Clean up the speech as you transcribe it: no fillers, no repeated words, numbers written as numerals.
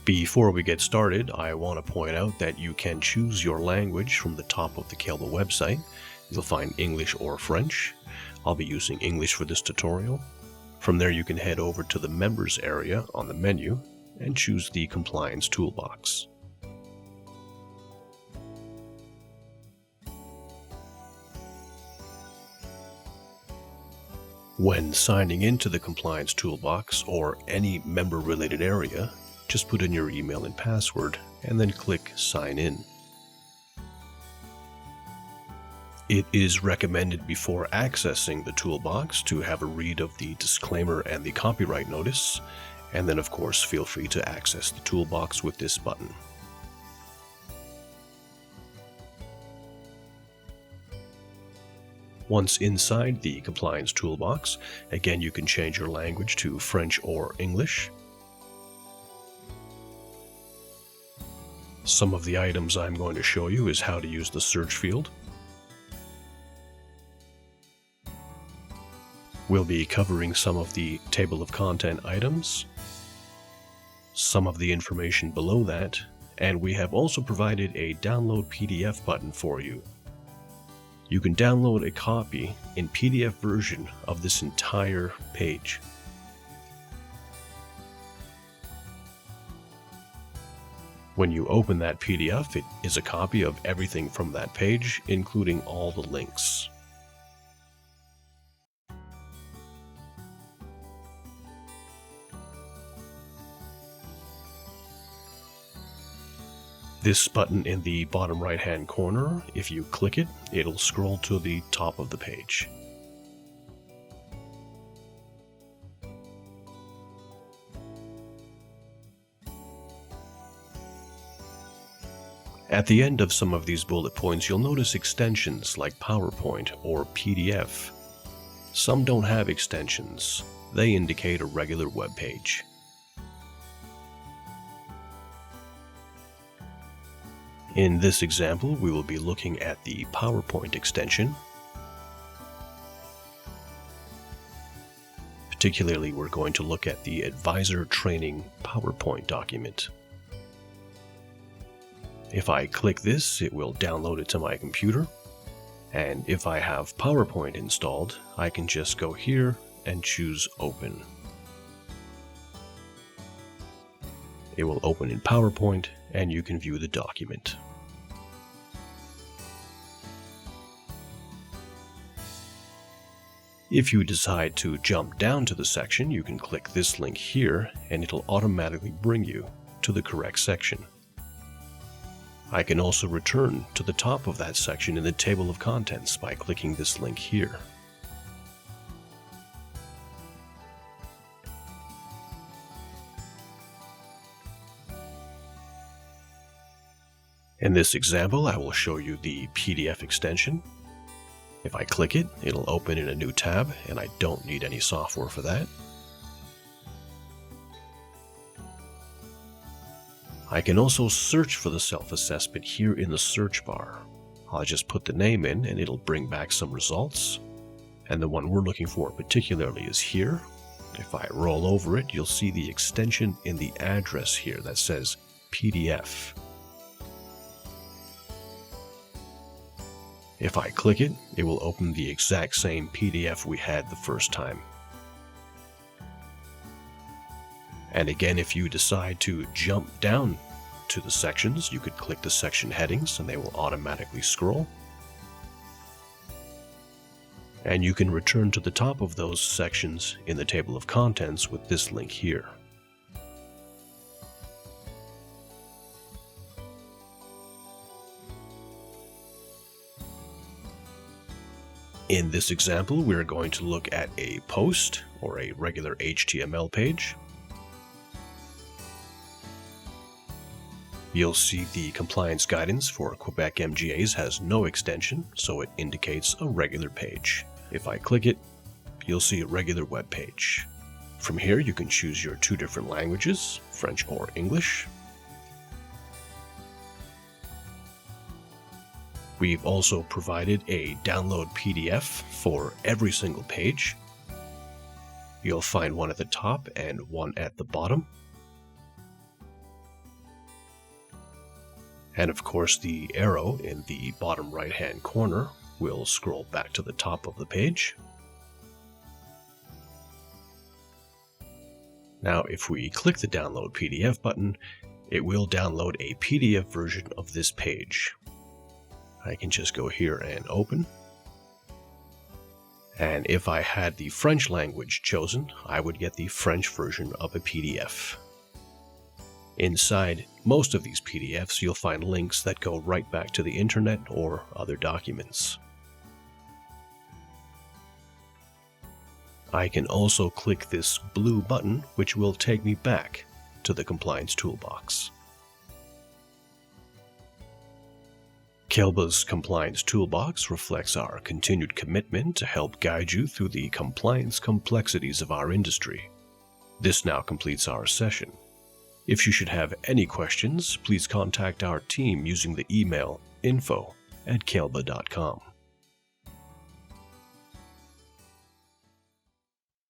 Before we get started, I want to point out that you can choose your language from the top of the Cailba website. You'll find English or French. I'll be using English for this tutorial. From there you can head over to the Members area on the menu and choose the Compliance Toolbox. When signing into the Compliance Toolbox or any member-related area, just put in your email and password and then click Sign In. It is recommended before accessing the toolbox to have a read of the disclaimer and the copyright notice, and then of course feel free to access the toolbox with this button. Once inside the Compliance Toolbox, again you can change your language to French or English. Some of the items I'm going to show you is how to use the search field. We'll be covering some of the table of content items, some of the information below that, and we have also provided a download PDF button for you. You can download a copy in PDF version of this entire page. When you open that PDF, it is a copy of everything from that page, including all the links. This button in the bottom right-hand corner, if you click it, it'll scroll to the top of the page. At the end of some of these bullet points, you'll notice extensions like PowerPoint or PDF. Some don't have extensions. They indicate a regular web page. In this example, we will be looking at the PowerPoint extension. Particularly, we're going to look at the Advisor Training PowerPoint document. If I click this, it will download it to my computer. And if I have PowerPoint installed, I can just go here and choose Open. It will open in PowerPoint and you can view the document. If you decide to jump down to the section, you can click this link here and it'll automatically bring you to the correct section. I can also return to the top of that section in the table of contents by clicking this link here. In this example, I will show you the PDF extension. If I click it, it'll open in a new tab, and I don't need any software for that. I can also search for the self-assessment here in the search bar. I'll just put the name in and it'll bring back some results. And the one we're looking for particularly is here. If I roll over it, you'll see the extension in the address here that says PDF. If I click it, it will open the exact same PDF we had the first time. And again, if you decide to jump down to the sections, you could click the section headings and they will automatically scroll. And you can return to the top of those sections in the table of contents with this link here. In this example, we're going to look at a post or a regular HTML page. You'll see the compliance guidance for Quebec MGAs has no extension, so it indicates a regular page. If I click it, you'll see a regular web page. From here, you can choose your two different languages, French or English. We've also provided a download PDF for every single page. You'll find one at the top and one at the bottom. And of course, the arrow in the bottom right-hand corner will scroll back to the top of the page. Now, if we click the Download PDF button, it will download a PDF version of this page. I can just go here and open. And if I had the French language chosen, I would get the French version of a PDF. Inside most of these PDFs, you'll find links that go right back to the internet or other documents. I can also click this blue button, which will take me back to the Compliance Toolbox. Cailba's Compliance Toolbox reflects our continued commitment to help guide you through the compliance complexities of our industry. This now completes our session. If you should have any questions, please contact our team using the email info@cailba.com.